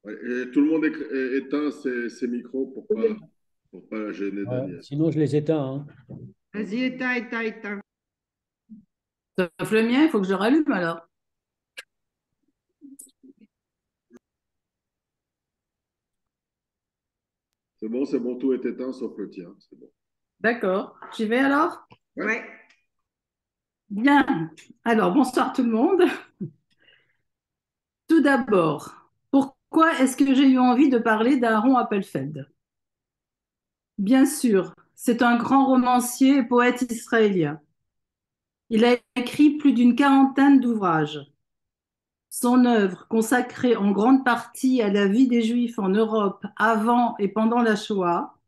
Ouais, et tout le monde éteint ses micros pour pas gêner Ouais, Daniel. sinon, je les éteins, hein. Vas-y, éteins, éteins, éteins. Sauf le mien, il faut que je le rallume alors. C'est bon, tout est éteint sauf le tien. C'est bon. D'accord. J'y vais alors? Ouais. Bien. Alors, bonsoir tout le monde. Tout d'abord, pourquoi est-ce que j'ai eu envie de parler d'Aaron Appelfeld? Bien sûr, c'est un grand romancier et poète israélien. Il a écrit plus d'une quarantaine d'ouvrages. Son œuvre, consacrée en grande partie à la vie des Juifs en Europe avant et pendant la Shoah,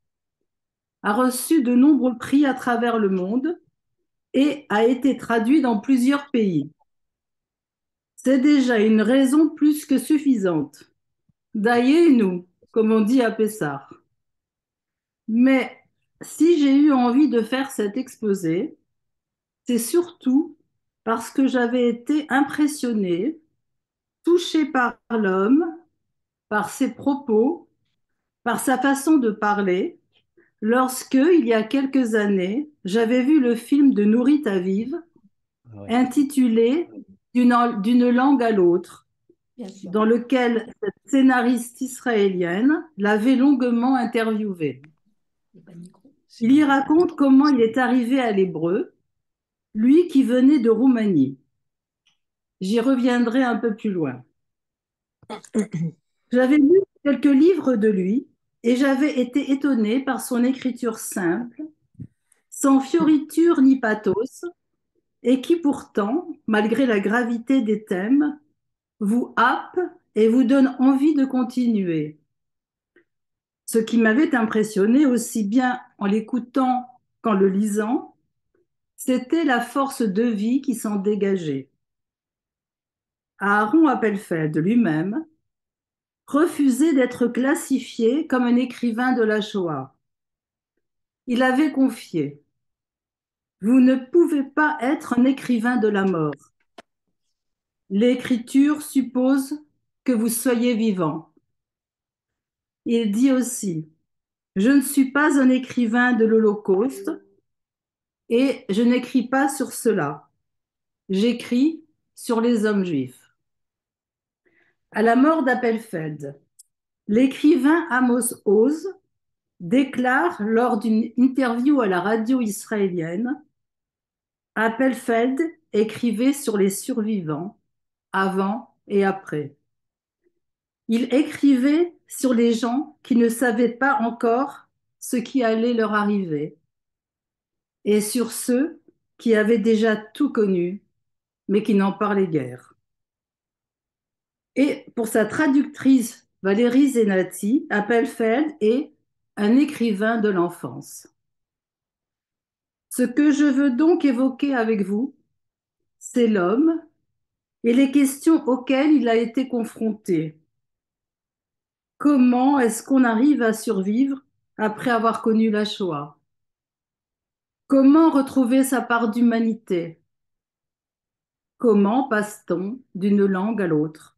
a reçu de nombreux prix à travers le monde et a été traduit dans plusieurs pays. C'est déjà une raison plus que suffisante. Dayenu, comme on dit à Pessah. Mais si j'ai eu envie de faire cet exposé, c'est surtout parce que j'avais été impressionnée, touchée par l'homme, par ses propos, par sa façon de parler, lorsque, il y a quelques années, j'avais vu le film de Nourit Aviv Ah ouais. intitulé D'une langue à l'autre, Bien sûr. dans lequel cette scénariste israélienne l'avait longuement interviewé. Il n'y a pas de micro. Il y raconte comment il est arrivé à l'hébreu, lui qui venait de Roumanie. J'y reviendrai un peu plus loin. J'avais lu quelques livres de lui et j'avais été étonnée par son écriture simple, sans fioriture ni pathos, et qui pourtant, malgré la gravité des thèmes, vous happe et vous donne envie de continuer. Ce qui m'avait impressionné aussi bien en l'écoutant qu'en le lisant, c'était la force de vie qui s'en dégageait. Aaron Appelfeld lui-même refusait d'être classifié comme un écrivain de la Shoah. Il avait confié: Vous ne pouvez pas être un écrivain de la mort. L'écriture suppose que vous soyez vivant. Il dit aussi: Je ne suis pas un écrivain de l'Holocauste et je n'écris pas sur cela. J'écris sur les hommes juifs. À la mort d'Appelfeld, l'écrivain Amos Oz déclare lors d'une interview à la radio israélienne: Appelfeld écrivait sur les survivants avant et après. Il écrivait sur les gens qui ne savaient pas encore ce qui allait leur arriver et sur ceux qui avaient déjà tout connu mais qui n'en parlaient guère. Et pour sa traductrice Valérie Zenati, Appelfeld est un écrivain de l'enfance. Ce que je veux donc évoquer avec vous, c'est l'homme et les questions auxquelles il a été confronté. Comment est-ce qu'on arrive à survivre après avoir connu la Shoah? Comment retrouver sa part d'humanité? Comment passe-t-on d'une langue à l'autre?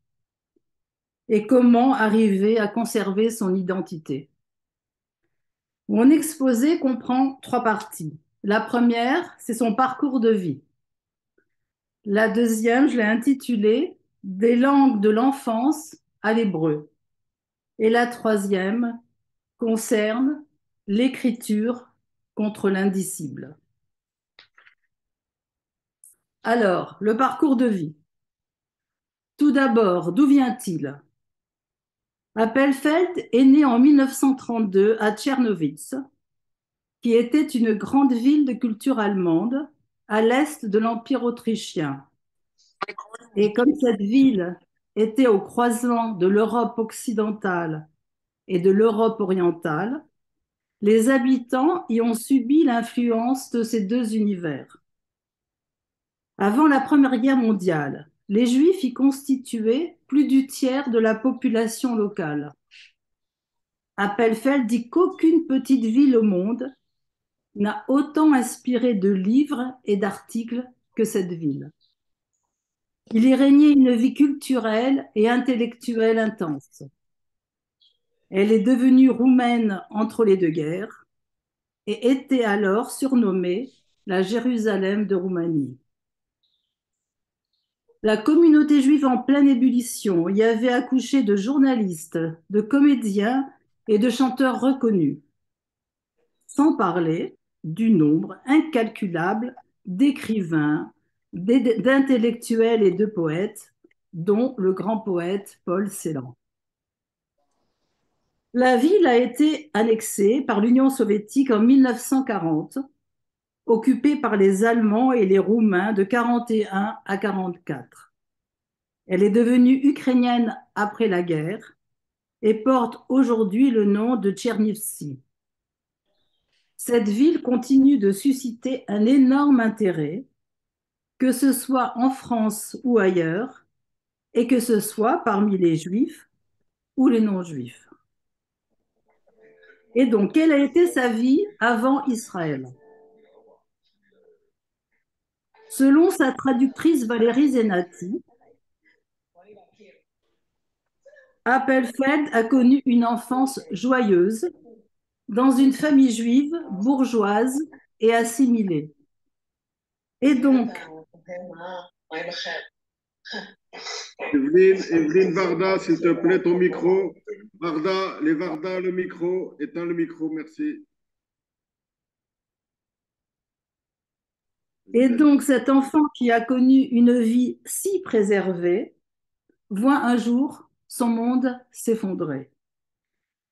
Et comment arriver à conserver son identité? Mon exposé comprend trois parties. La première, c'est son parcours de vie. La deuxième, je l'ai intitulée Des langues de l'enfance à l'hébreu. Et la troisième concerne l'écriture contre l'indicible. Alors, le parcours de vie. Tout d'abord, d'où vient-il? Appelfeld est né en 1932 à Tchernowitz, qui était une grande ville de culture allemande à l'est de l'Empire autrichien. Et comme cette ville était au croisement de l'Europe occidentale et de l'Europe orientale, les habitants y ont subi l'influence de ces deux univers. Avant la Première Guerre mondiale, les Juifs y constituaient plus du tiers de la population locale. Appelfeld dit qu'aucune petite ville au monde n'a autant inspiré de livres et d'articles que cette ville. Il y régnait une vie culturelle et intellectuelle intense. Elle est devenue roumaine entre les deux guerres et était alors surnommée la Jérusalem de Roumanie. La communauté juive en pleine ébullition y avait accouché de journalistes, de comédiens et de chanteurs reconnus, sans parler du nombre incalculable d'écrivains, d'intellectuels et de poètes, dont le grand poète Paul Celan. La ville a été annexée par l'Union soviétique en 1940, occupée par les Allemands et les Roumains de 1941 à 1944. Elle est devenue ukrainienne après la guerre et porte aujourd'hui le nom de Tchernivtsi. Cette ville continue de susciter un énorme intérêt, que ce soit en France ou ailleurs, et que ce soit parmi les juifs ou les non-juifs. Et donc, quelle a été sa vie avant Israël? Selon sa traductrice Valérie Zenati, Appelfeld a connu une enfance joyeuse dans une famille juive, bourgeoise et assimilée. Et donc, Evelyne Varda, s'il te plaît, ton micro. Varda, les Varda, le micro. Éteins le micro, merci. et donc cet enfant qui a connu une vie si préservée voit un jour son monde s'effondrer.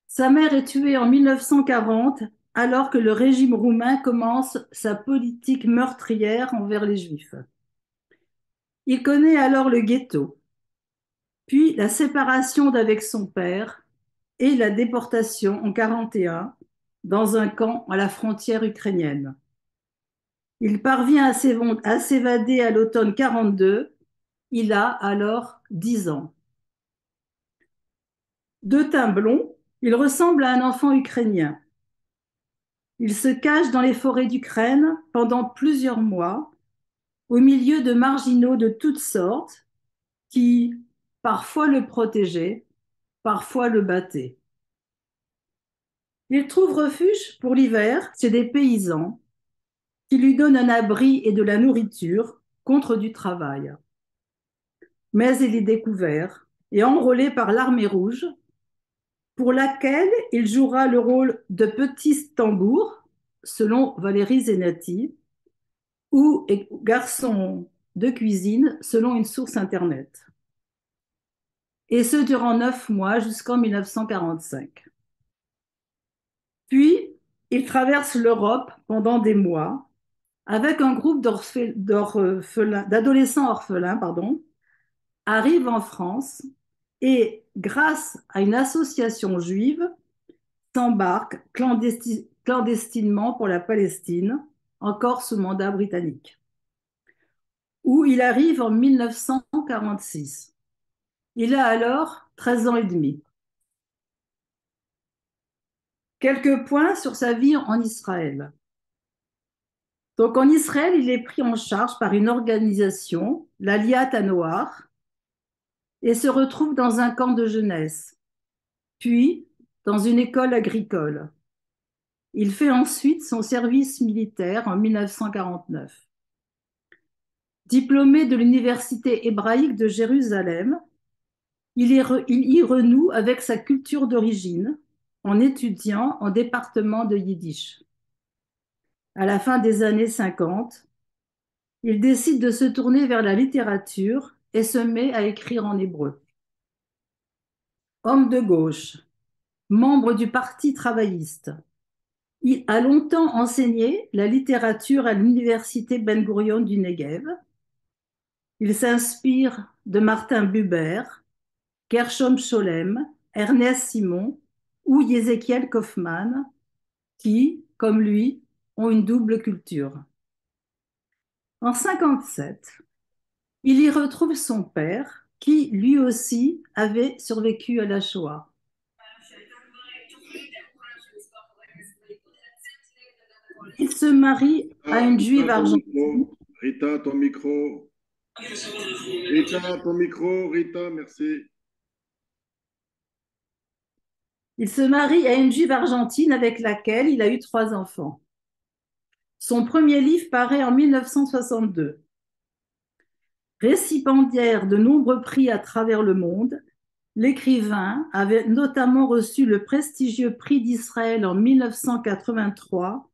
Sa mère est tuée en 1940 alors que le régime roumain commence sa politique meurtrière envers les Juifs. Il connaît alors le ghetto, puis la séparation d'avec son père et la déportation en 1941 dans un camp à la frontière ukrainienne. Il parvient à s'évader à l'automne 1942. Il a alors 10 ans. De teint blond, il ressemble à un enfant ukrainien. Il se cache dans les forêts d'Ukraine pendant plusieurs mois, au milieu de marginaux de toutes sortes qui, parfois le protégeaient, parfois le battaient. Il trouve refuge pour l'hiver chez des paysans qui lui donnent un abri et de la nourriture contre du travail. Mais il est découvert et enrôlé par l'Armée rouge, pour laquelle il jouera le rôle de petit tambour, selon Valérie Zenati, ou garçon de cuisine, selon une source internet. Et ce durant 9 mois jusqu'en 1945. Puis, il traverse l'Europe pendant des mois avec un groupe d'adolescents orphelins, arrive en France et, grâce à une association juive, s'embarque clandestinement pour la Palestine, encore sous mandat britannique, où il arrive en 1946. Il a alors 13 ans et demi. Quelques points sur sa vie en Israël. Donc en Israël, il est pris en charge par une organisation, l'Aliyat HaNoar, et se retrouve dans un camp de jeunesse, puis dans une école agricole. Il fait ensuite son service militaire en 1949. Diplômé de l'Université hébraïque de Jérusalem, il y renoue avec sa culture d'origine en étudiant en département de yiddish. À la fin des années 50, il décide de se tourner vers la littérature et se met à écrire en hébreu. Homme de gauche, membre du Parti travailliste, il a longtemps enseigné la littérature à l'Université Ben Gurion du Negev. Il s'inspire de Martin Buber, Gershom Scholem, Ernest Simon ou Yézéchiel Kaufman, qui, comme lui, ont une double culture. En 1957, il y retrouve son père, qui lui aussi avait survécu à la Shoah. Il se marie à une juive argentine. Rita, ton micro. Rita, ton micro. Rita, merci. Il se marie à une juive argentine avec laquelle il a eu 3 enfants. Son premier livre paraît en 1962. Récipiendaire de nombreux prix à travers le monde, l'écrivain avait notamment reçu le prestigieux prix d'Israël en 1983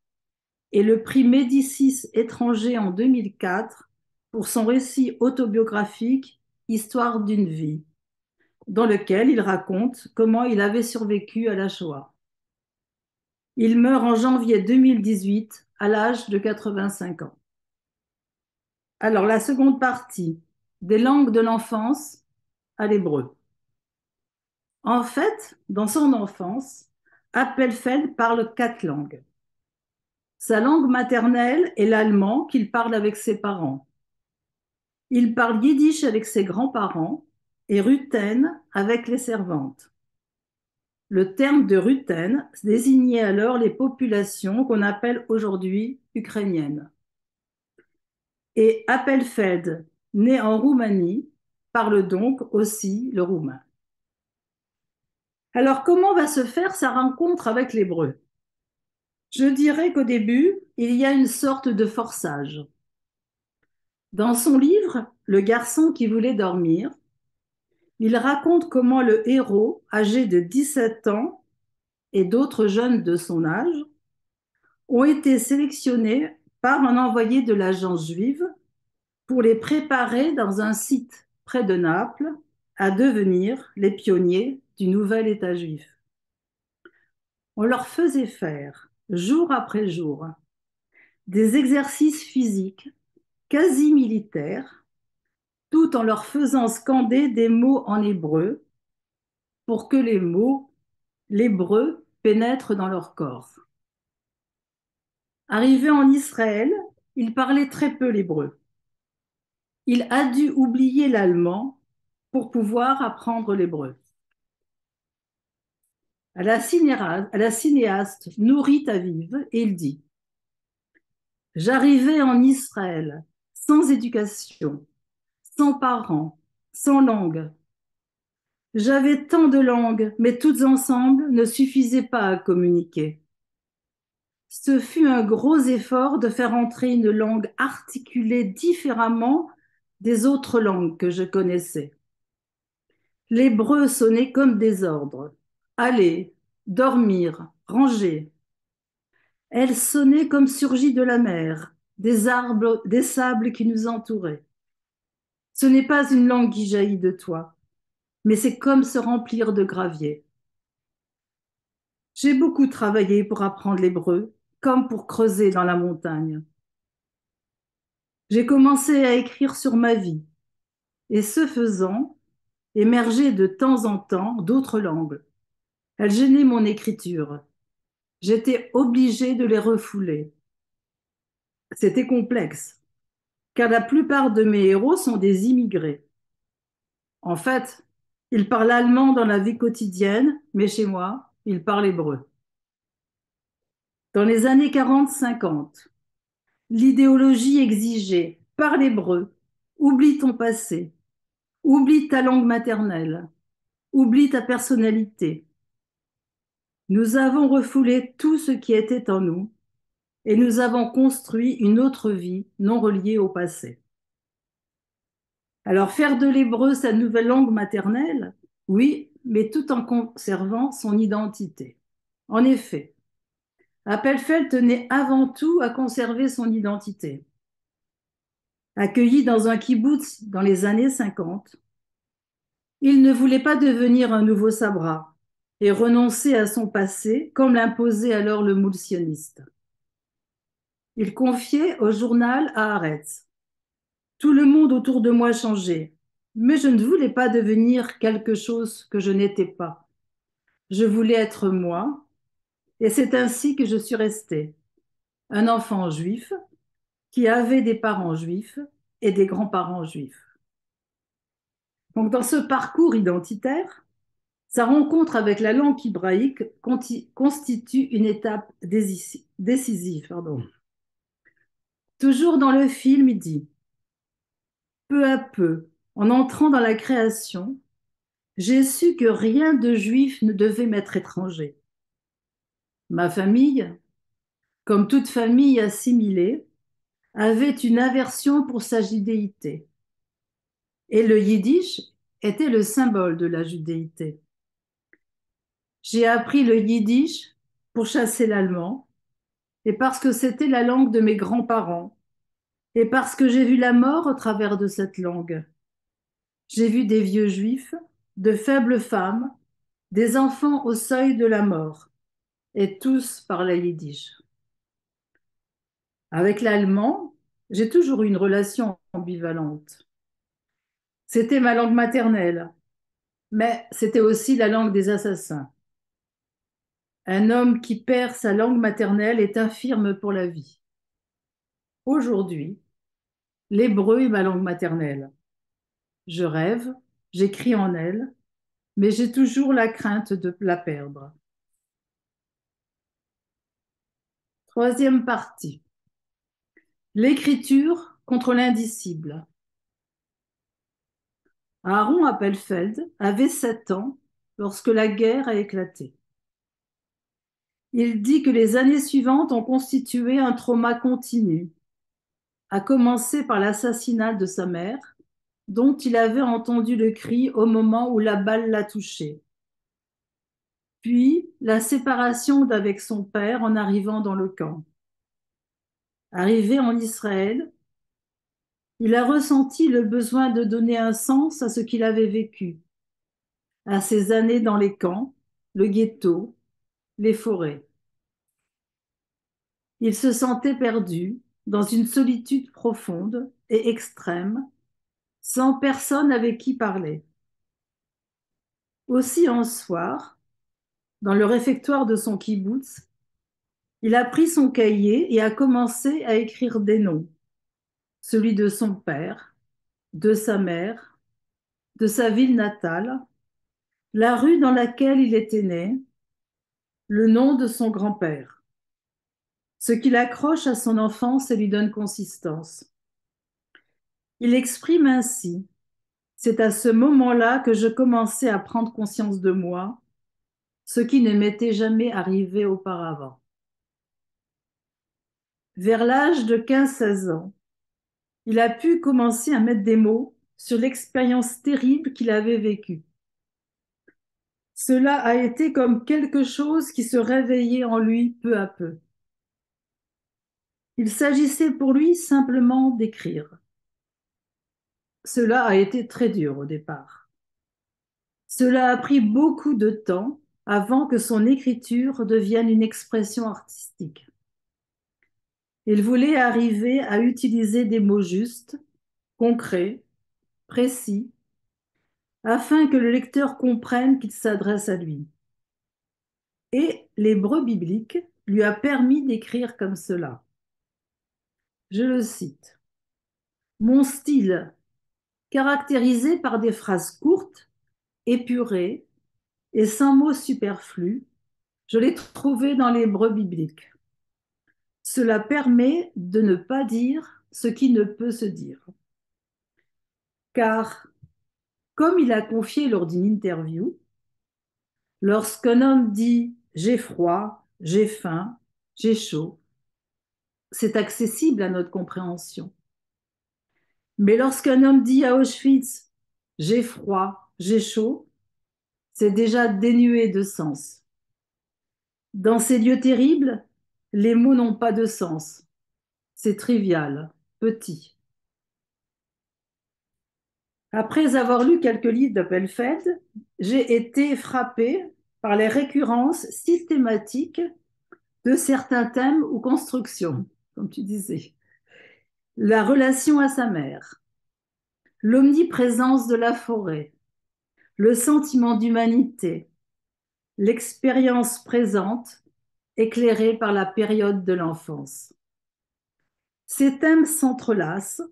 et le prix Médicis étranger en 2004 pour son récit autobiographique Histoire d'une vie, dans lequel il raconte comment il avait survécu à la Shoah. Il meurt en janvier 2018 à l'âge de 85 ans. Alors, la seconde partie, des langues de l'enfance à l'hébreu. En fait, dans son enfance, Appelfeld parle 4 langues. Sa langue maternelle est l'allemand qu'il parle avec ses parents. Il parle yiddish avec ses grands-parents et ruthène avec les servantes. Le terme de ruthène désignait alors les populations qu'on appelle aujourd'hui ukrainiennes. Et Appelfeld, né en Roumanie, parle donc aussi le roumain. Alors, comment va se faire sa rencontre avec l'hébreu? Je dirais qu'au début, il y a une sorte de forçage. Dans son livre « Le garçon qui voulait dormir », il raconte comment le héros, âgé de 17 ans, et d'autres jeunes de son âge, ont été sélectionnés par un envoyé de l'agence juive pour les préparer dans un site près de Naples à devenir les pionniers du nouvel État juif. On leur faisait faire, jour après jour, des exercices physiques quasi militaires, tout en leur faisant scander des mots en hébreu pour que les mots, l'hébreu, pénètrent dans leur corps. Arrivé en Israël, il parlait très peu l'hébreu. Il a dû oublier l'allemand pour pouvoir apprendre l'hébreu. À la cinéaste Nourit Aviv, il dit « J'arrivais en Israël sans éducation, sans parents, sans langue. J'avais tant de langues, mais toutes ensemble ne suffisaient pas à communiquer. Ce fut un gros effort de faire entrer une langue articulée différemment des autres langues que je connaissais. L'hébreu sonnait comme des ordres. Aller, dormir, ranger. Elle sonnait comme surgie de la mer, des arbres, des sables qui nous entouraient. Ce n'est pas une langue qui jaillit de toi, mais c'est comme se remplir de gravier. J'ai beaucoup travaillé pour apprendre l'hébreu, comme pour creuser dans la montagne. J'ai commencé à écrire sur ma vie, et ce faisant, émergeaient de temps en temps d'autres langues. Elles gênaient mon écriture. J'étais obligée de les refouler. C'était complexe, car la plupart de mes héros sont des immigrés. En fait, ils parlent allemand dans la vie quotidienne, mais chez moi, ils parlent hébreu. Dans les années 40-50, l'idéologie exigeait « parle hébreu, oublie ton passé, oublie ta langue maternelle, oublie ta personnalité ». Nous avons refoulé tout ce qui était en nous et nous avons construit une autre vie non reliée au passé. Alors, faire de l'hébreu sa nouvelle langue maternelle, oui, mais tout en conservant son identité. En effet, Appelfeld tenait avant tout à conserver son identité. Accueilli dans un kibboutz dans les années 50, il ne voulait pas devenir un nouveau Sabra et renoncer à son passé comme l'imposait alors le moule sioniste. Il confiait au journal Haaretz: tout le monde autour de moi changeait, mais je ne voulais pas devenir quelque chose que je n'étais pas. Je voulais être moi, et c'est ainsi que je suis restée, un enfant juif qui avait des parents juifs et des grands-parents juifs. Donc, dans ce parcours identitaire, sa rencontre avec la langue hébraïque constitue une étape décisive. Toujours dans le film, il dit: peu à peu, en entrant dans la création, j'ai su que rien de juif ne devait m'être étranger. Ma famille, comme toute famille assimilée, avait une aversion pour sa judéité. Et le yiddish était le symbole de la judéité. J'ai appris le yiddish pour chasser l'allemand, et parce que c'était la langue de mes grands-parents, et parce que j'ai vu la mort au travers de cette langue. J'ai vu des vieux juifs, de faibles femmes, des enfants au seuil de la mort, et tous parlaient yiddish. Avec l'allemand, j'ai toujours eu une relation ambivalente. C'était ma langue maternelle, mais c'était aussi la langue des assassins. Un homme qui perd sa langue maternelle est infirme pour la vie. Aujourd'hui, l'hébreu est ma langue maternelle. Je rêve, j'écris en elle, mais j'ai toujours la crainte de la perdre. Troisième partie. L'écriture contre l'indicible. Aaron Appelfeld avait 7 ans lorsque la guerre a éclaté. Il dit que les années suivantes ont constitué un trauma continu, à commencer par l'assassinat de sa mère, dont il avait entendu le cri au moment où la balle l'a touché. Puis la séparation d'avec son père en arrivant dans le camp. Arrivé en Israël, il a ressenti le besoin de donner un sens à ce qu'il avait vécu, à ses années dans les camps, le ghetto, les forêts. Il se sentait perdu, dans une solitude profonde et extrême, sans personne avec qui parler. Aussi un soir, dans le réfectoire de son kibboutz, il a pris son cahier et a commencé à écrire des noms, celui de son père, de sa mère, de sa ville natale, la rue dans laquelle il était né, le nom de son grand-père. Ce qui l'accroche à son enfance et lui donne consistance. Il exprime ainsi: c'est à ce moment-là que je commençais à prendre conscience de moi, ce qui ne m'était jamais arrivé auparavant. Vers l'âge de 15-16 ans, il a pu commencer à mettre des mots sur l'expérience terrible qu'il avait vécue. Cela a été comme quelque chose qui se réveillait en lui peu à peu. Il s'agissait pour lui simplement d'écrire. Cela a été très dur au départ. Cela a pris beaucoup de temps avant que son écriture devienne une expression artistique. Il voulait arriver à utiliser des mots justes, concrets, précis, afin que le lecteur comprenne qu'il s'adresse à lui. Et l'hébreu biblique lui a permis d'écrire comme cela. Je le cite. Mon style, caractérisé par des phrases courtes, épurées et sans mots superflus, je l'ai trouvé dans l'hébreu biblique. Cela permet de ne pas dire ce qui ne peut se dire. Car, comme il a confié lors d'une interview, lorsqu'un homme dit « j'ai froid, j'ai faim, j'ai chaud », c'est accessible à notre compréhension. Mais lorsqu'un homme dit à Auschwitz « j'ai froid, j'ai chaud », c'est déjà dénué de sens. Dans ces lieux terribles, les mots n'ont pas de sens. C'est trivial, petit. Après avoir lu quelques livres d'Appelfeld, j'ai été frappée par les récurrences systématiques de certains thèmes ou constructions, comme tu disais. La relation à sa mère, l'omniprésence de la forêt, le sentiment d'humanité, l'expérience présente éclairée par la période de l'enfance. Ces thèmes s'entrelacent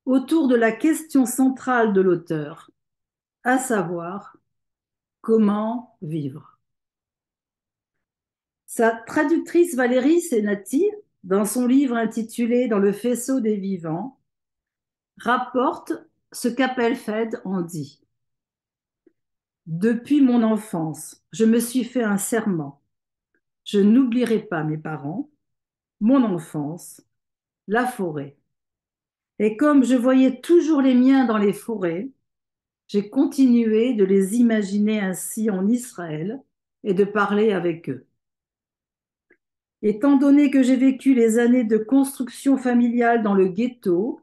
autour de la question centrale de l'auteur, à savoir comment vivre. Sa traductrice Valérie Senati, dans son livre intitulé Dans le faisceau des vivants, rapporte ce qu'Appelfeld en dit. Depuis mon enfance, je me suis fait un serment. Je n'oublierai pas mes parents, mon enfance, la forêt. Et comme je voyais toujours les miens dans les forêts, j'ai continué de les imaginer ainsi en Israël et de parler avec eux. Étant donné que j'ai vécu les années de construction familiale dans le ghetto,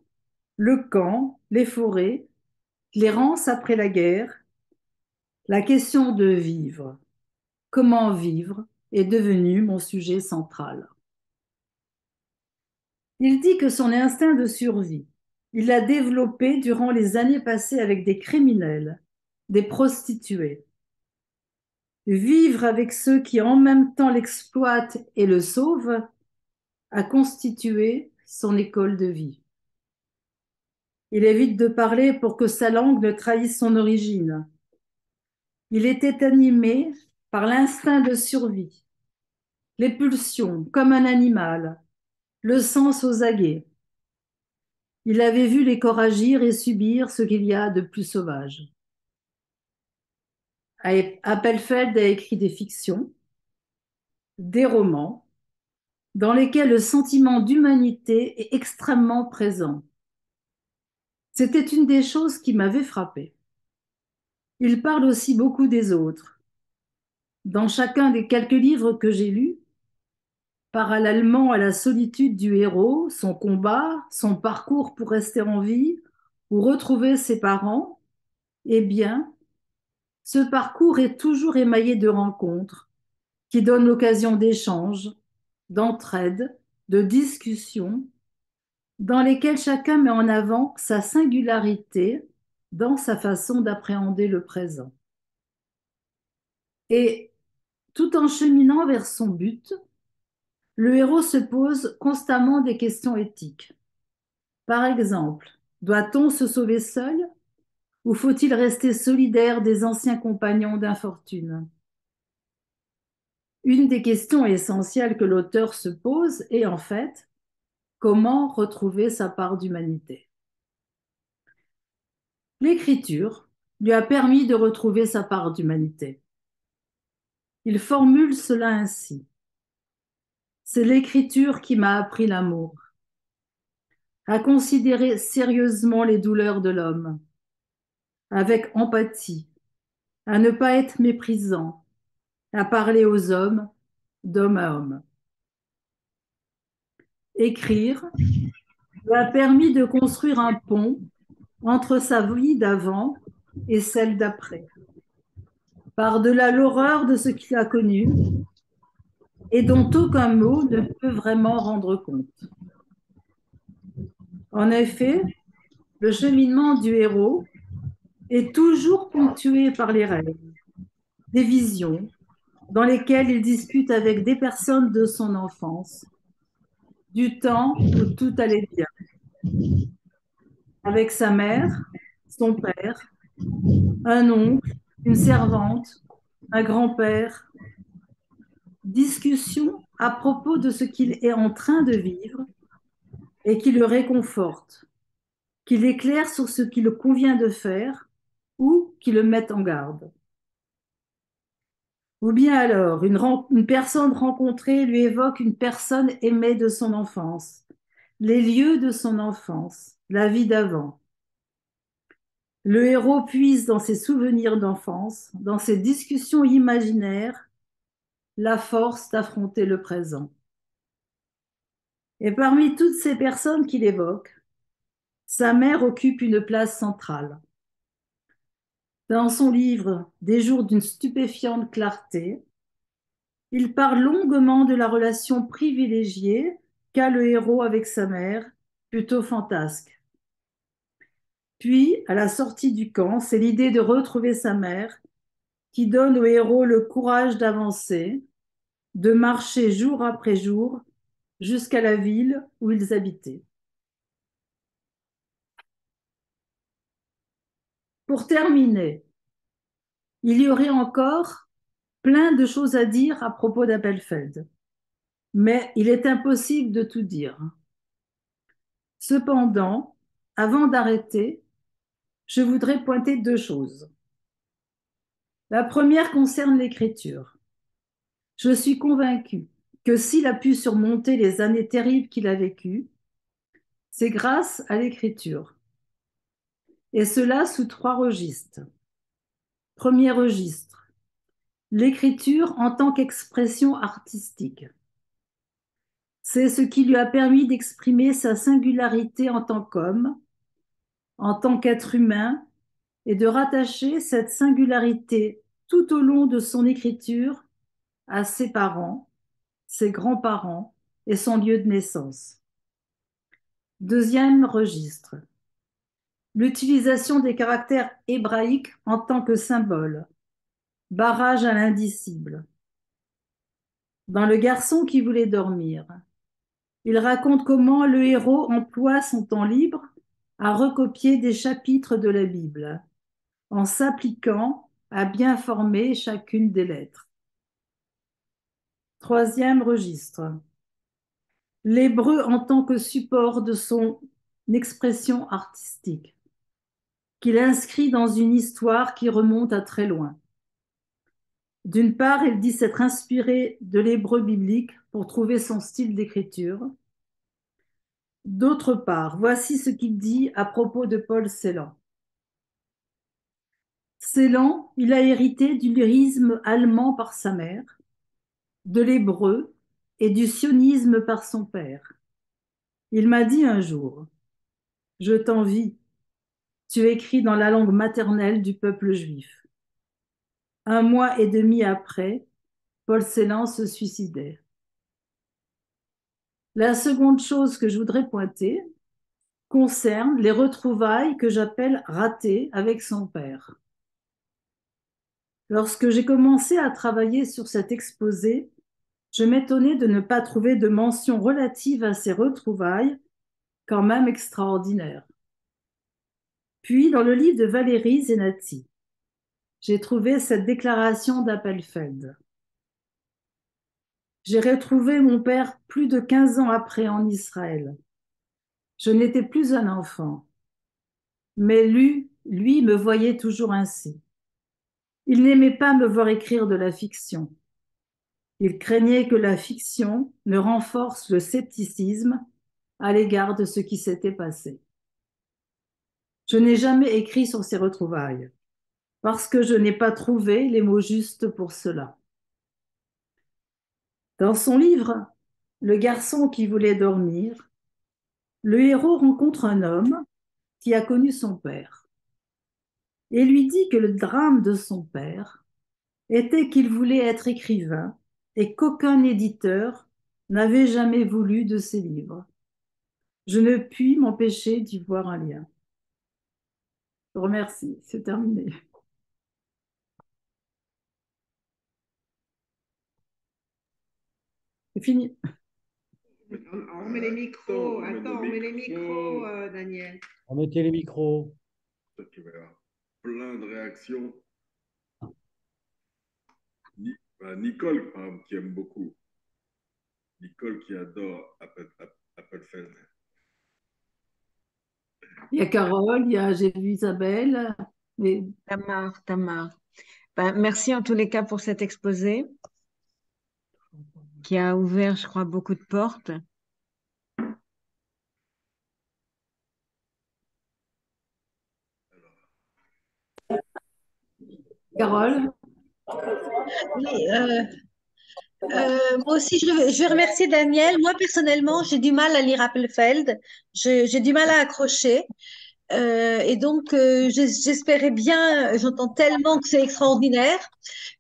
le camp, les forêts, l'errance après la guerre, la question de vivre, comment vivre, est devenue mon sujet central. Il dit que son instinct de survie, il l'a développé durant les années passées avec des criminels, des prostituées. Vivre avec ceux qui en même temps l'exploitent et le sauvent a constitué son école de vie. Il évite de parler pour que sa langue ne trahisse son origine. Il était animé par l'instinct de survie, les pulsions comme un animal, le sens aux aguets. Il avait vu les corps agir et subir ce qu'il y a de plus sauvage. Appelfeld a écrit des fictions, des romans, dans lesquels le sentiment d'humanité est extrêmement présent. C'était une des choses qui m'avait frappée. Il parle aussi beaucoup des autres. Dans chacun des quelques livres que j'ai lus, parallèlement à la solitude du héros, son combat, son parcours pour rester en vie ou retrouver ses parents, eh bien, ce parcours est toujours émaillé de rencontres qui donnent l'occasion d'échanges, d'entraide, de discussions, dans lesquelles chacun met en avant sa singularité dans sa façon d'appréhender le présent. Et tout en cheminant vers son but, le héros se pose constamment des questions éthiques. Par exemple, doit-on se sauver seul ou faut-il rester solidaire des anciens compagnons d'infortune? Une des questions essentielles que l'auteur se pose est en fait comment retrouver sa part d'humanité. L'écriture lui a permis de retrouver sa part d'humanité. Il formule cela ainsi. C'est l'écriture qui m'a appris l'amour, à considérer sérieusement les douleurs de l'homme, avec empathie, à ne pas être méprisant, à parler aux hommes d'homme à homme. Écrire lui a permis de construire un pont entre sa vie d'avant et celle d'après, par-delà l'horreur de ce qu'il a connu et dont aucun mot ne peut vraiment rendre compte. En effet, le cheminement du héros est toujours ponctué par les rêves, des visions, dans lesquelles il discute avec des personnes de son enfance, du temps où tout allait bien, avec sa mère, son père, un oncle, une servante, un grand-père. Discussion à propos de ce qu'il est en train de vivre et qui le réconforte, qui l'éclaire sur ce qu'il convient de faire ou qui le met en garde. Ou bien alors, une personne rencontrée lui évoque une personne aimée de son enfance, les lieux de son enfance, la vie d'avant. Le héros puise dans ses souvenirs d'enfance, dans ses discussions imaginaires, la force d'affronter le présent. Et parmi toutes ces personnes qu'il évoque, sa mère occupe une place centrale. Dans son livre Des jours d'une stupéfiante clarté, il parle longuement de la relation privilégiée qu'a le héros avec sa mère, plutôt fantasque. Puis, à la sortie du camp, c'est l'idée de retrouver sa mère qui donne au héros le courage d'avancer, de marcher jour après jour jusqu'à la ville où ils habitaient. Pour terminer, il y aurait encore plein de choses à dire à propos d'Appelfeld, mais il est impossible de tout dire. Cependant, avant d'arrêter, je voudrais pointer deux choses. La première concerne l'écriture. Je suis convaincue que s'il a pu surmonter les années terribles qu'il a vécues, c'est grâce à l'écriture. Et cela sous 3 registres. Premier registre, l'écriture en tant qu'expression artistique. C'est ce qui lui a permis d'exprimer sa singularité en tant qu'homme, en tant qu'être humain, et de rattacher cette singularité tout au long de son écriture à ses parents, ses grands-parents et son lieu de naissance. Deuxième registre, l'utilisation des caractères hébraïques en tant que symbole, barrage à l'indicible. Dans Le garçon qui voulait dormir, il raconte comment le héros emploie son temps libre à recopier des chapitres de la Bible, en s'appliquant à bien former chacune des lettres. Troisième registre, l'hébreu en tant que support de son expression artistique, qu'il inscrit dans une histoire qui remonte à très loin. D'une part, il dit s'être inspiré de l'hébreu biblique pour trouver son style d'écriture. D'autre part, voici ce qu'il dit à propos de Paul Celan. Celan, il a hérité du lyrisme allemand par sa mère, de l'hébreu et du sionisme par son père. Il m'a dit un jour, « Je t'envie, tu écris dans la langue maternelle du peuple juif. » 1 mois et demi après, Paul Celan se suicidait. La seconde chose que je voudrais pointer concerne les retrouvailles que j'appelle ratées avec son père. Lorsque j'ai commencé à travailler sur cet exposé, je m'étonnais de ne pas trouver de mention relative à ces retrouvailles, quand même extraordinaires. Puis, dans le livre de Valérie Zenati, j'ai trouvé cette déclaration d'Appelfeld. J'ai retrouvé mon père plus de 15 ans après en Israël. Je n'étais plus un enfant, mais lui me voyait toujours ainsi. Il n'aimait pas me voir écrire de la fiction. Il craignait que la fiction ne renforce le scepticisme à l'égard de ce qui s'était passé. Je n'ai jamais écrit sur ces retrouvailles, parce que je n'ai pas trouvé les mots justes pour cela. Dans son livre « Le garçon qui voulait dormir », le héros rencontre un homme qui a connu son père et lui dit que le drame de son père était qu'il voulait être écrivain et qu'aucun éditeur n'avait jamais voulu de ses livres. Je ne puis m'empêcher d'y voir un lien. Je vous remercie, c'est terminé. C'est fini. On remet les micros. Attends, on met les micros, Daniel. Remettez les micros. Tu verras plein de réactions. Nicole, par exemple, qui aime beaucoup. Nicole qui adore Appelfeld. Il y a Carole, j'ai vu Isabelle. Mais... Tamar. Ben, merci en tous les cas pour cet exposé qui a ouvert, je crois, beaucoup de portes. Carole? Oui, moi aussi, je vais remercier Daniel. Moi, personnellement, j'ai du mal à lire Appelfeld. J'ai du mal à accrocher. Et donc, j'espérais bien, j'entends tellement que c'est extraordinaire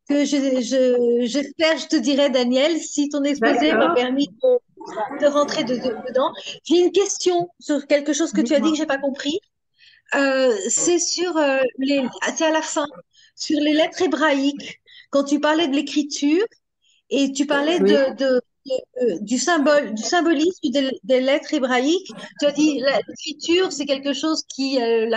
que j'espère, je te dirai, Daniel, si ton exposé m'a permis de rentrer dedans. J'ai une question sur quelque chose que tu as dit que j'ai pas compris. C'est sur c'est à la fin, sur les lettres hébraïques, quand tu parlais de l'écriture et tu parlais Oui. du symbolisme des lettres hébraïques. Tu as dit l'écriture, c'est quelque chose qui lui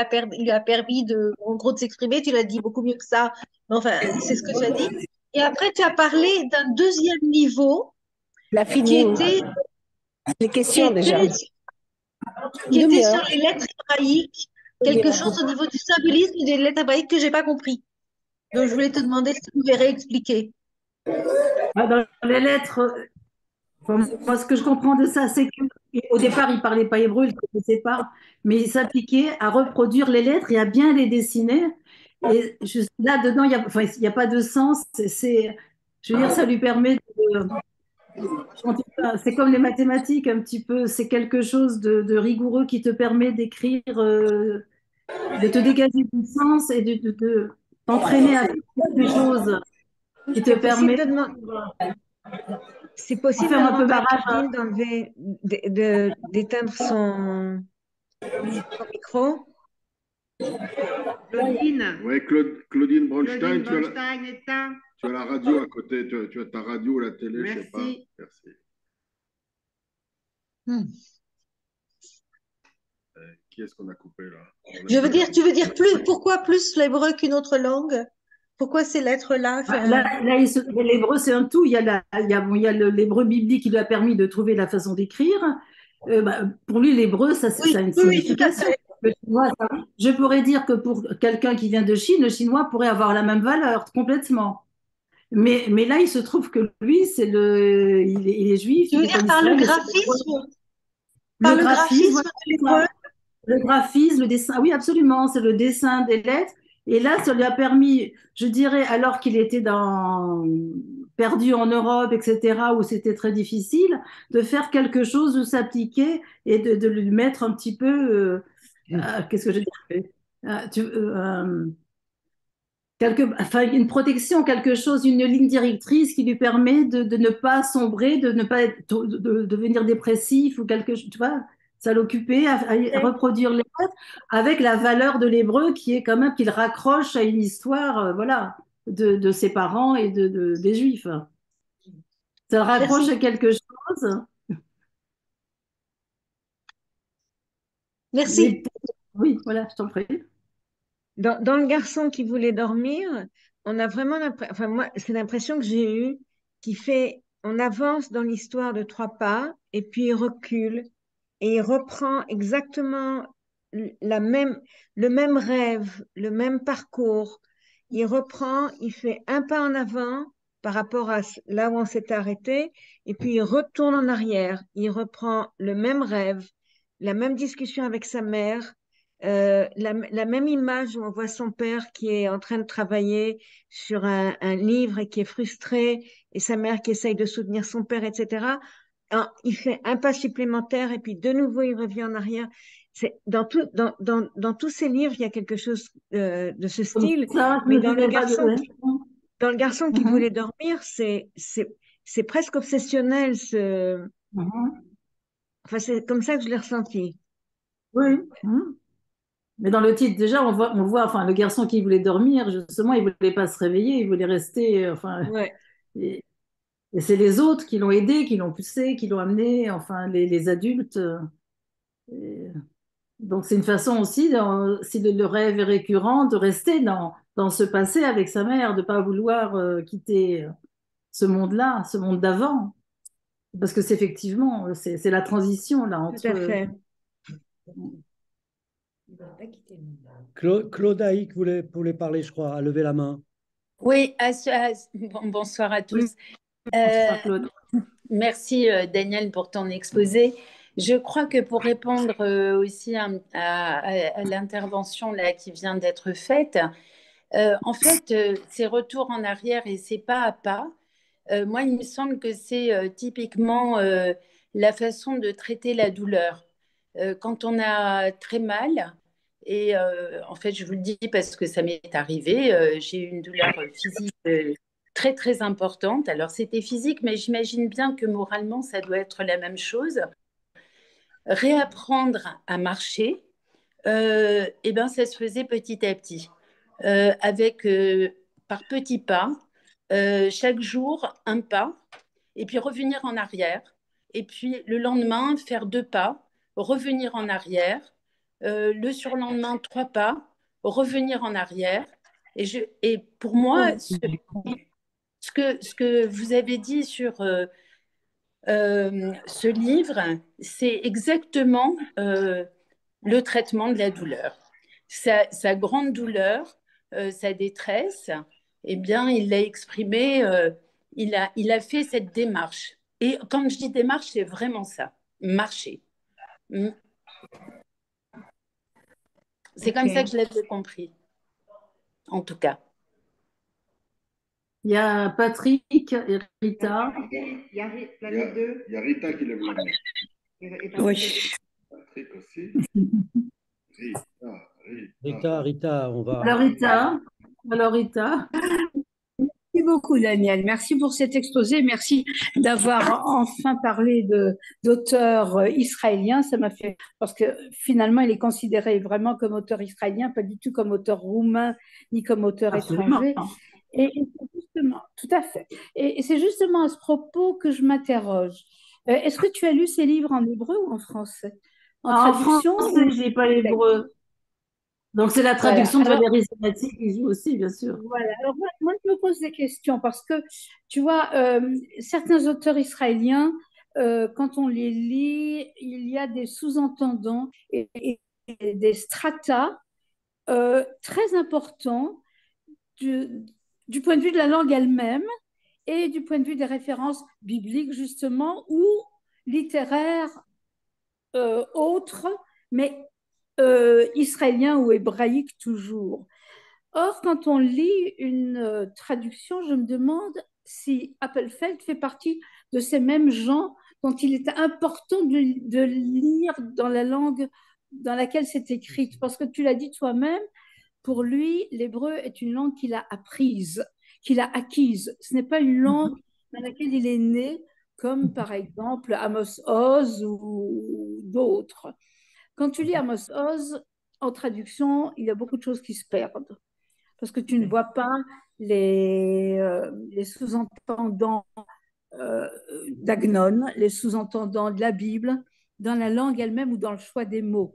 a permis en gros, de s'exprimer. Tu l'as dit beaucoup mieux que ça. Mais enfin, c'est ce que tu as dit. Et après, tu as parlé d'un deuxième niveau La qui fini. était, Les questions déjà. qui était Demi-heure. sur les lettres hébraïques, quelque chose au niveau du symbolisme des lettres hébraïques que j'ai pas compris. Donc, je voulais te demander si tu pouvais réexpliquer. Dans les lettres, enfin, moi, ce que je comprends de ça, c'est qu'au départ, il ne parlait pas hébreu, il ne connaissait pas, mais il s'appliquait à reproduire les lettres et à bien les dessiner. Et là-dedans, il y a pas de sens. Je veux dire, ça lui permet de, c'est comme les mathématiques un petit peu, c'est quelque chose de rigoureux qui te permet d'écrire, de te dégager du sens et t'entraîner à faire quelque chose qui te C'est possible permet de demander, c'est de possible faire de un peu demander à barrage. Claudine d'enlever, d'éteindre son micro. Claudine. Oui, Claudine Bronstein, Claudine Bronstein est là. tu as la radio à côté, tu as ta radio ou la télé, je ne sais pas. Merci. Merci. Qui est-ce qu'on a coupé là? Tu veux dire plus, pourquoi plus l'hébreu qu'une autre langue? Pourquoi ces lettres-là? Là, l'hébreu, c'est un tout. Il y a l'hébreu biblique qui lui a permis de trouver la façon d'écrire. Pour lui, l'hébreu, ça a une signification. Le chinois, je pourrais dire que pour quelqu'un qui vient de Chine, le chinois pourrait avoir la même valeur complètement. Mais là, il se trouve que lui, il est juif. Tu veux il est dire en par le Israël, graphisme? le graphisme, de l'hébreu? le graphisme, le dessin, oui, absolument, c'est le dessin des lettres. Et là, ça lui a permis, je dirais, alors qu'il était perdu en Europe, etc., où c'était très difficile, de faire quelque chose, de s'appliquer et de lui mettre un petit peu, qu'est-ce que je dirais, enfin, une protection, quelque chose, une ligne directrice qui lui permet de ne pas sombrer, de ne pas devenir dépressif ou quelque chose, tu vois, ça l'occupait à reproduire les lettres avec la valeur de l'hébreu qui est quand même qu'il raccroche à une histoire, voilà, de ses parents et des Juifs. Ça le raccroche à quelque chose. Merci. Oui, voilà, je t'en prie. Dans le garçon qui voulait dormir, on a vraiment enfin moi, c'est l'impression que j'ai eue on avance dans l'histoire de 3 pas et puis il recule et il reprend exactement le même rêve, le même parcours. Il reprend, il fait un pas en avant par rapport à là où on s'est arrêté et puis il retourne en arrière. Il reprend le même rêve, la même discussion avec sa mère, la même image où on voit son père qui est en train de travailler sur un livre et qui est frustré, et sa mère qui essaye de soutenir son père, etc. Il fait un pas supplémentaire et puis de nouveau il revient en arrière. Dans tous ces livres, il y a quelque chose de ce style, mais dans le garçon qui voulait dormir, c'est presque obsessionnel. Enfin, c'est comme ça que je l'ai ressenti. Oui. Mais dans le titre, déjà, on voit, enfin, le garçon qui voulait dormir, justement, il voulait pas se réveiller, il voulait rester, enfin, Ouais. et c'est les autres qui l'ont aidé, qui l'ont poussé, qui l'ont amené, enfin, les adultes. Et donc, c'est une façon aussi, si le rêve est récurrent, de rester dans ce passé avec sa mère, de pas vouloir quitter ce monde-là, ce monde d'avant. Parce que c'est effectivement, c'est la transition, là, Tout à fait. Claude Haïk voulait parler, je crois, a levé la main. Oui, bonsoir à tous. Bonsoir, Claude. Merci Daniel pour ton exposé. Je crois que pour répondre aussi à l'intervention là qui vient d'être faite, en fait, ces retours en arrière et ces pas à pas, moi, il me semble que c'est typiquement la façon de traiter la douleur. Quand on a très mal, et en fait, je vous le dis parce que ça m'est arrivé, j'ai eu une douleur physique très, très importante. Alors, c'était physique, mais j'imagine bien que moralement, ça doit être la même chose. Réapprendre à marcher, eh ben, ça se faisait petit à petit, par petits pas, chaque jour un pas, et puis revenir en arrière, et puis le lendemain faire 2 pas, revenir en arrière, le surlendemain 3 pas, revenir en arrière. Et pour moi, ce que vous avez dit sur ce livre, c'est exactement le traitement de la douleur. Sa grande douleur, sa détresse, eh bien, il l'a exprimé, il a fait cette démarche. Et quand je dis démarche, c'est vraiment ça, marcher. Mm. C'est comme ça que je l'avais compris, en tout cas. Il y a Patrick et Rita. Il y a Planète 2. Il y a Rita qui lève la main. Et Oui. Patrick aussi. Rita, on va. Alors Rita. Merci beaucoup, Daniel. Merci pour cet exposé. Merci d'avoir enfin parlé d'auteur israélien. Ça m'a fait, parce que finalement, il est considéré vraiment comme auteur israélien, pas du tout comme auteur roumain, ni comme auteur Absolument. étranger. Et c'est justement, tout à fait. Et c'est justement à ce propos que je m'interroge. Est-ce que tu as lu ces livres en hébreu ou en français? En En traduction français, je n'ai pas l'hébreu. Donc, c'est la Voilà. traduction de Alors, Valérie Zanati qui joue aussi, bien sûr. voilà. Alors, moi, je me pose des questions parce que, tu vois, certains auteurs israéliens, quand on les lit, il y a des sous-entendants et des stratas très importants du, du point de vue de la langue elle-même et du point de vue des références bibliques, justement, ou littéraires autres, mais israéliens ou hébraïques toujours. Or, quand on lit une traduction, je me demande si Appelfeld fait partie de ces mêmes gens dont il est important de lire dans la langue dans laquelle c'est écrite. Parce que tu l'as dit toi-même, pour lui, l'hébreu est une langue qu'il a apprise, qu'il a acquise. Ce n'est pas une langue dans laquelle il est né, comme par exemple Amos Oz ou d'autres. Quand tu lis Amos Oz, en traduction, il y a beaucoup de choses qui se perdent parce que tu ne vois pas les sous-entendants d'Agnon, les sous-entendants de la Bible dans la langue elle-même ou dans le choix des mots.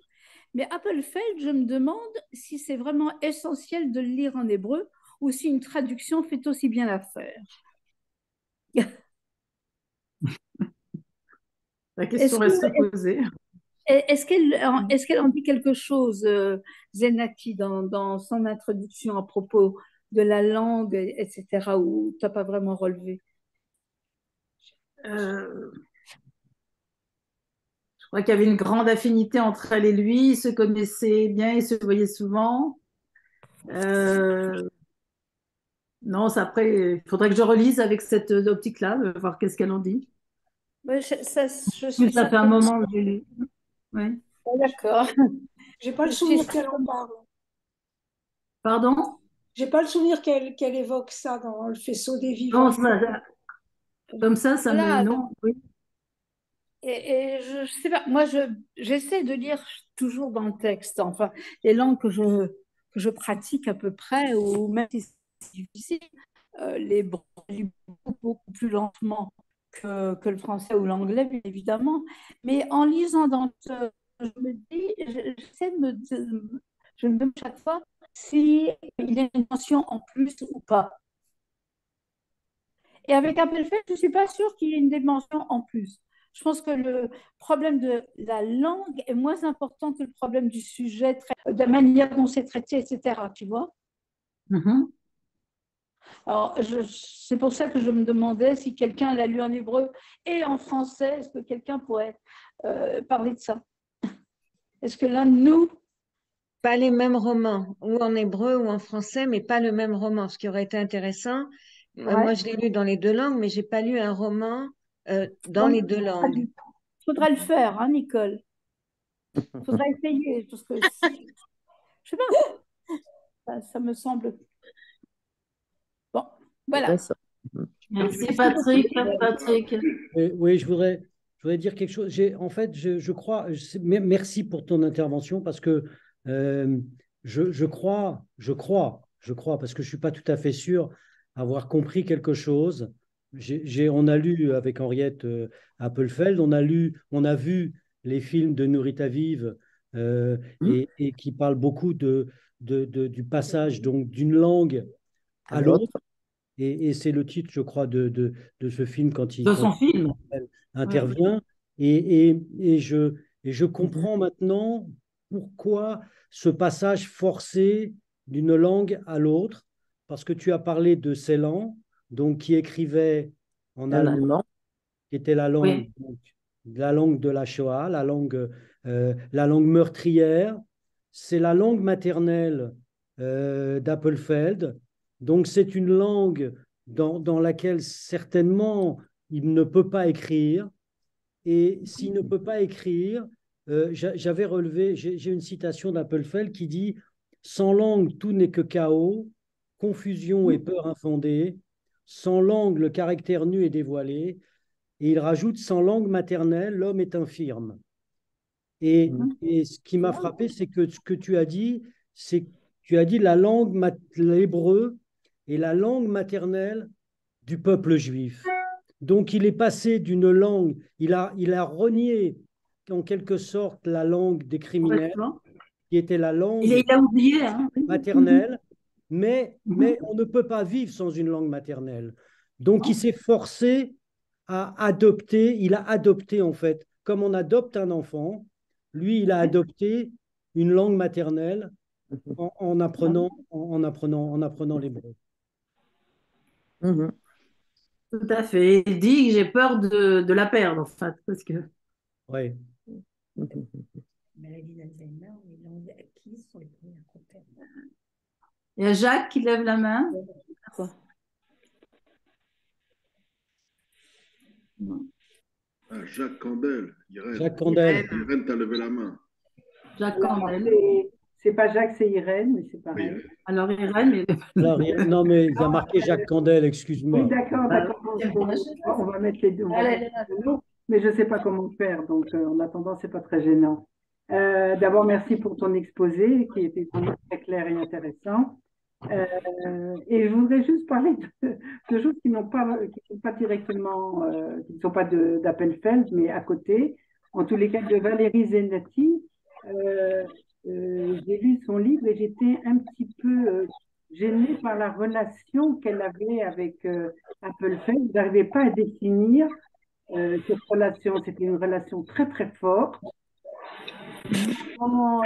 Mais Appelfeld, je me demande si c'est vraiment essentiel de le lire en hébreu ou si une traduction fait aussi bien l'affaire. La question reste posée. Est-ce qu'elle en dit quelque chose, Zenati, dans son introduction à propos de la langue, etc., ou tu n'as pas vraiment relevé? Je crois qu'il y avait une grande affinité entre elle et lui. Ils se connaissaient bien, ils se voyaient souvent. Non, ça, après, il faudrait que je relise avec cette optique-là, voir qu'est-ce qu'elle en dit. Ouais, je Ça suis fait un moment que j'ai lu. Oui. d'accord. J'ai pas le Je suis souvenir qu'elle en parle. Pardon? J'ai pas le souvenir qu'elle évoque ça dans Le Faisceau des Non, Vivants. comme ça me... Voilà, Non, oui. et je sais pas, moi j'essaie de lire toujours dans le texte, enfin, les langues que je pratique à peu près, ou même si c'est difficile, les je lis beaucoup plus lentement que le français ou l'anglais, bien évidemment. Mais en lisant je me dis, j'essaie je me demande chaque fois s'il y a une mention en plus ou pas. Et avec Appelfeld, je ne suis pas sûre qu'il y ait une dimension en plus. Je pense que le problème de la langue est moins important que le problème du sujet, de la manière dont c'est traité, etc. Tu vois? Mhm. Alors, c'est pour ça que je me demandais si quelqu'un l'a lu en hébreu et en français. Est-ce que quelqu'un pourrait parler de ça? Est-ce que l'un de nous... Pas les mêmes romans, ou en hébreu ou en français, mais pas le même roman. Ce qui aurait été intéressant, moi je l'ai lu dans les deux langues, mais j'ai pas lu un roman dans les deux langues. Il faudrait le faire, hein, Nicole? Il faudrait essayer, parce que je sais pas, ça me semble... Bon, voilà. Merci Patrick. Oui, je voudrais dire quelque chose. En fait, je crois, merci pour ton intervention parce que je crois, parce que je ne suis pas tout à fait sûr avoir compris quelque chose. On a lu avec Henriette Appelfeld, on a vu les films de Nourit Aviv et qui parlent beaucoup du passage donc d'une langue à l'autre. Et c'est le titre, je crois, de ce film quand De son film. intervient. Et je comprends maintenant pourquoi ce passage forcé d'une langue à l'autre. parce que tu as parlé de Celan, donc qui écrivait en allemand, qui était la langue, Oui. donc, la langue de la Shoah, la langue meurtrière. C'est la langue maternelle d'Appelfeld. Donc c'est une langue dans laquelle certainement il ne peut pas écrire. Et s'il ne peut pas écrire, j'avais relevé, j'ai une citation d'Appelfeld qui dit: Sans langue, tout n'est que chaos, confusion et peur infondée. Sans langue, le caractère nu est dévoilé. Et il rajoute: Sans langue maternelle, l'homme est infirme. Et ce qui m'a frappé, c'est que ce que tu as dit, c'est que tu as dit l'hébreu est la langue maternelle du peuple juif. Donc il est passé d'une langue, il a renié en quelque sorte la langue des criminels, qui était la langue Il a oublié, hein. maternelle, mais on ne peut pas vivre sans une langue maternelle. Donc il s'est forcé à adopter, il a adopté en fait, comme on adopte un enfant, lui il a adopté une langue maternelle en apprenant l'hébreu. Tout à fait. Il dit que j'ai peur de la perdre, en fait, parce que Oui. Maladie d'Alzheimer, les langues acquises sont les premières qu'on perd. il y a Jacques qui lève la main. Jacques Candel, Irène. Jacques Candel. Irène, t'as levé la main. Jacques Candel. C'est pas Jacques, c'est Irène, mais c'est pareil. Oui. Alors Irène, mais... Alors, non, mais il a marqué Jacques Candel, excuse-moi. Oui, d'accord, d'accord. On va mettre les deux. Mais je ne sais pas comment faire, donc en attendant, ce n'est pas très gênant. D'abord, merci pour ton exposé qui était vraiment très clair et intéressant. Et je voudrais juste parler de choses qui sont pas directement, qui ne sont pas d'Appelfeld, mais à côté. En tous les cas, de Valérie Zenati. J'ai lu son livre et j'étais un petit peu gênée par la relation qu'elle avait avec Appelfeld. Je n'arrivais pas à définir cette relation. C'était une relation très très forte, vraiment,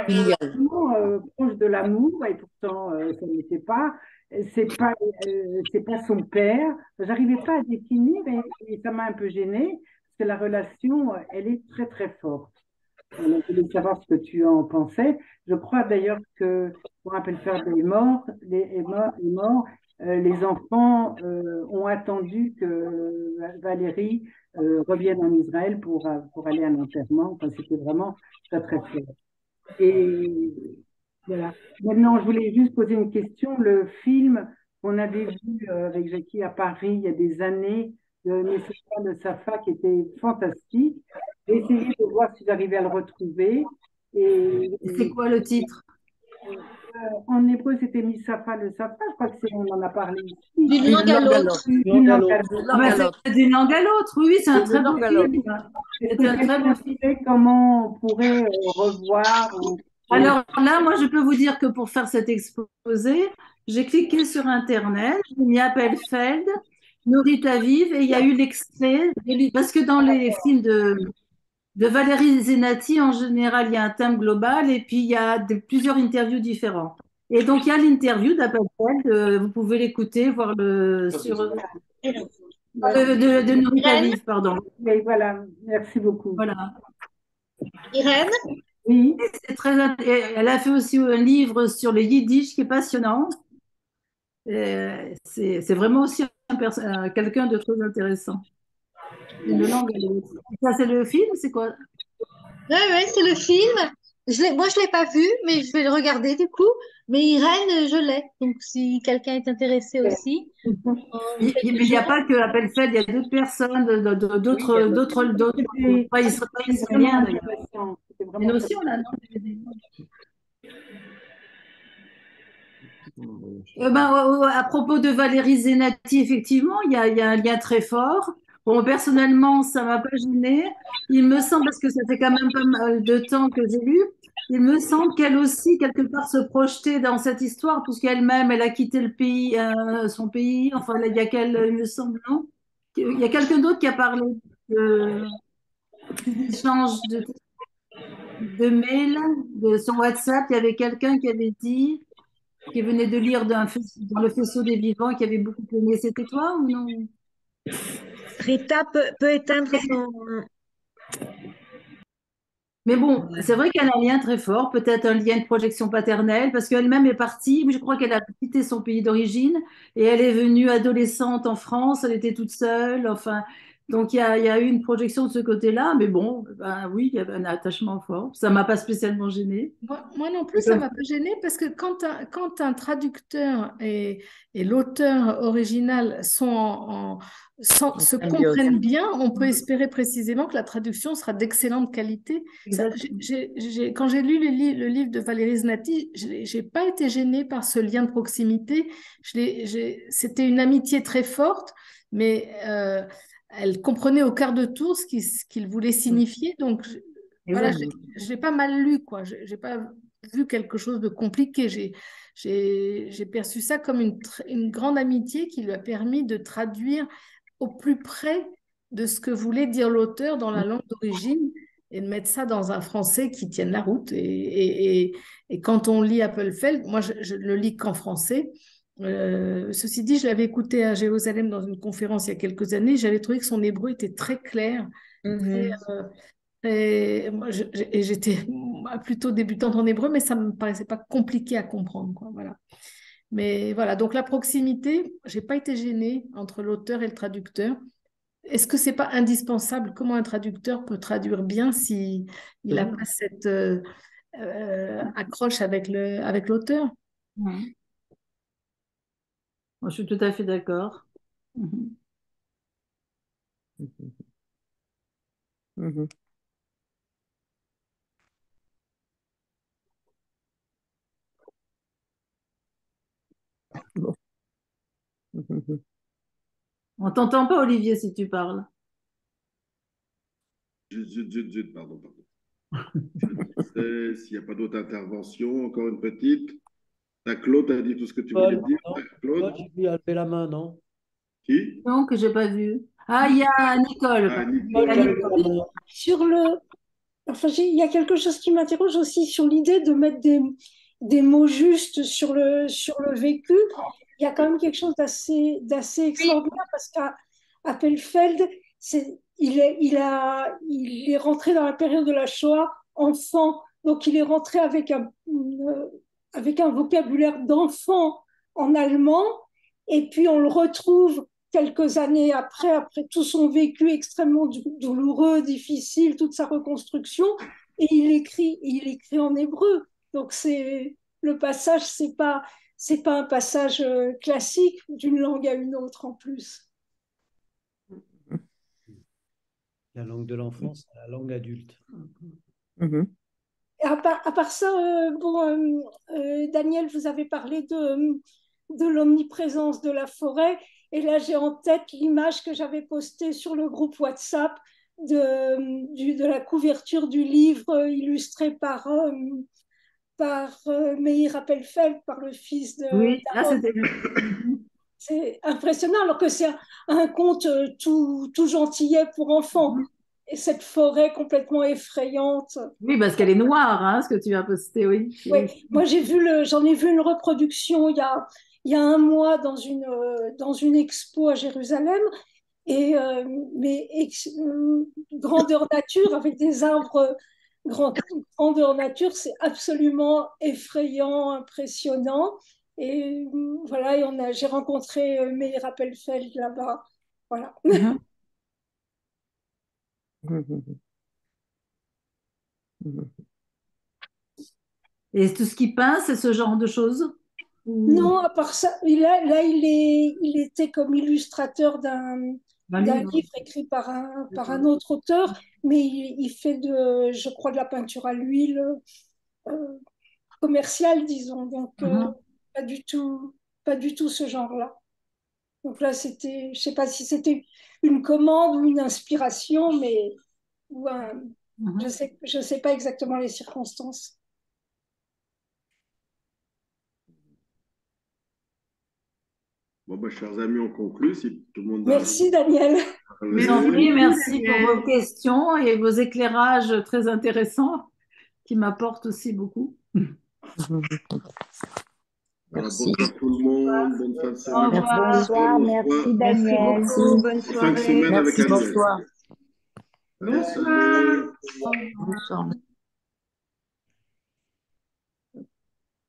proche de l'amour, et pourtant ça n'était pas. C'est pas son père. J'arrivais pas à définir et ça m'a un peu gênée parce que la relation, elle est très très forte. On voulait savoir ce que tu en pensais. Je crois d'ailleurs que pour Appelfeld est mort, les enfants ont attendu que Valérie revienne en Israël pour aller à l'enterrement. Enfin, c'était vraiment très très fort. Et voilà. Maintenant, je voulais juste poser une question. Le film qu'on avait vu avec Jackie à Paris il y a des années, de Nessessa de Safa, qui était fantastique. J'ai essayé de voir si j'arrivais à le retrouver. C'est quoi le titre? En hébreu, c'était Misafa le Safa. Je crois que on en a parlé ici. D'une langue à l'autre. D'une langue à l'autre. C'est d'une langue à l'autre. Oui, c'est un très beau film. C'est un très beau film. Comment on pourrait revoir Alors là, moi, je peux vous dire que pour faire cet exposé, j'ai cliqué sur Internet, j'ai mis Appelfeld, Nourrit Aviv, et il y a eu l'extrait. Parce que dans les films de Valérie Zenati, en général, il y a un thème global et puis il y a plusieurs interviews différentes. Et donc, il y a l'interview d'Appelfeld, vous pouvez l'écouter, voir de Nourrit Aviv, pardon. Et voilà, merci beaucoup. Voilà. Irène? Oui. Elle a fait aussi un livre sur le yiddish qui est passionnant. C'est vraiment aussi quelqu'un de très intéressant. Une langue. Ça, c'est le film, c'est quoi? Oui, c'est le film. Moi, je ne l'ai pas vu, mais je vais le regarder du coup. Mais Irène, je l'ai. Donc, si quelqu'un est intéressé aussi. Mais il n'y a pas que Appelfeld, il y a d'autres personnes, d'autres. Pas israéliens d'ailleurs. Et nous aussi, on a. À propos de Valérie Zenati, effectivement, il y a un lien très fort. Bon, personnellement, ça ne m'a pas gênée. Il me semble, parce que ça fait quand même pas mal de temps que j'ai lu, il me semble qu'elle aussi, quelque part, se projetait dans cette histoire, puisqu'elle-même, elle a quitté le pays, son pays. Enfin, il y a il me semble, non? Il y a quelqu'un d'autre qui a parlé d'échanges de mails, de son WhatsApp. Il y avait quelqu'un qui avait dit qui venait de lire dans le faisceau des vivants, qui avait beaucoup aimé. C'était toi ou non? Rita peut éteindre son. Mais bon, c'est vrai qu'elle a un lien très fort, peut-être un lien de projection paternelle, parce qu'elle-même est partie. Je crois qu'elle a quitté son pays d'origine et elle est venue adolescente en France. Elle était toute seule. Enfin, donc il y a eu une projection de ce côté-là. Mais bon, ben oui, il y avait un attachement fort. Ça m'a pas spécialement gênée. Moi non plus, ça m'a pas gênée parce que quand un traducteur et l'auteur original se comprennent bien, on peut espérer précisément que la traduction sera d'excellente qualité. Quand j'ai lu le livre de Valérie Znati, j'ai pas été gênée par ce lien de proximité. C'était une amitié très forte, mais elle comprenait au quart de tour ce qu'il voulait signifier. Donc, voilà, je l'ai pas mal lu, quoi. J'ai pas vu quelque chose de compliqué. J'ai perçu ça comme une grande amitié qui lui a permis de traduire au plus près de ce que voulait dire l'auteur dans la langue d'origine et de mettre ça dans un français qui tienne la route. Et quand on lit Appelfeld, moi je le lis qu'en français. Ceci dit, je l'avais écouté à Jérusalem dans une conférence il y a quelques années. J'avais trouvé que son hébreu était très clair, très, et j'étais plutôt débutante en hébreu, mais ça ne me paraissait pas compliqué à comprendre, quoi, voilà. Mais voilà, donc la proximité, j'ai pas été gênée entre l'auteur et le traducteur. Est-ce que c'est pas indispensable? Comment un traducteur peut traduire bien si il n'a pas cette accroche avec l'auteur? Moi, je suis tout à fait d'accord. On t'entend pas, Olivier, si tu parles. Pardon. S'il n'y a pas d'autres interventions, encore une petite. Claude a dit tout ce que tu voulais dire. Claude, j'ai vu lever la main, non? qui? Non, que j'ai pas vu. Ah, il y a Nicole. Nicole. Sur le... Enfin, il y a quelque chose qui m'interroge aussi sur l'idée de mettre des mots justes sur le vécu. Il y a quand même quelque chose d'assez extraordinaire parce qu'à Appelfeld, il est rentré dans la période de la Shoah enfant, donc il est rentré avec un vocabulaire d'enfant en allemand, et puis on le retrouve quelques années après tout son vécu extrêmement douloureux, difficile, toute sa reconstruction, et il écrit en hébreu. Donc le passage, c'est pas un passage classique d'une langue à une autre en plus. La langue de l'enfance, la langue adulte. À part ça, Daniel, vous avez parlé de l'omniprésence de la forêt. Et là, j'ai en tête l'image que j'avais postée sur le groupe WhatsApp de la couverture du livre illustré par Meir Appelfeld, par le fils de... Oui, là, c'était... C'est impressionnant, alors que c'est un conte tout gentillet pour enfants. Et cette forêt complètement effrayante. Oui, parce qu'elle est noire, hein, ce que tu as posté, oui. Oui, moi j'en ai vu une reproduction il y a un mois dans une expo à Jérusalem, et grandeur nature avec des arbres grandeur nature, c'est absolument effrayant, impressionnant. Et voilà, j'ai rencontré Meir Appelfeld là-bas. Voilà. Et tout ce qui peint, c'est ce genre de choses? Non, à part ça, il était comme illustrateur d'un livre écrit par un autre auteur, mais il fait je crois, de la peinture à l'huile commerciale, disons. Donc, pas du tout ce genre-là. Donc là, je sais pas si c'était une commande ou une inspiration, mais je sais pas exactement les circonstances. Bon, chers amis, on conclut. Si tout le monde Merci, Daniel. Merci pour vos questions et vos éclairages très intéressants qui m'apportent aussi beaucoup. Voilà, Merci. bonsoir tout le monde, bonne fin de Au semaine. revoir. Bonsoir, merci Merci Daniel. beaucoup. Bonne 5 soirée. semaines avec Merci, Annelle. bonsoir. Allez, Bonsoir. salut. Bonsoir.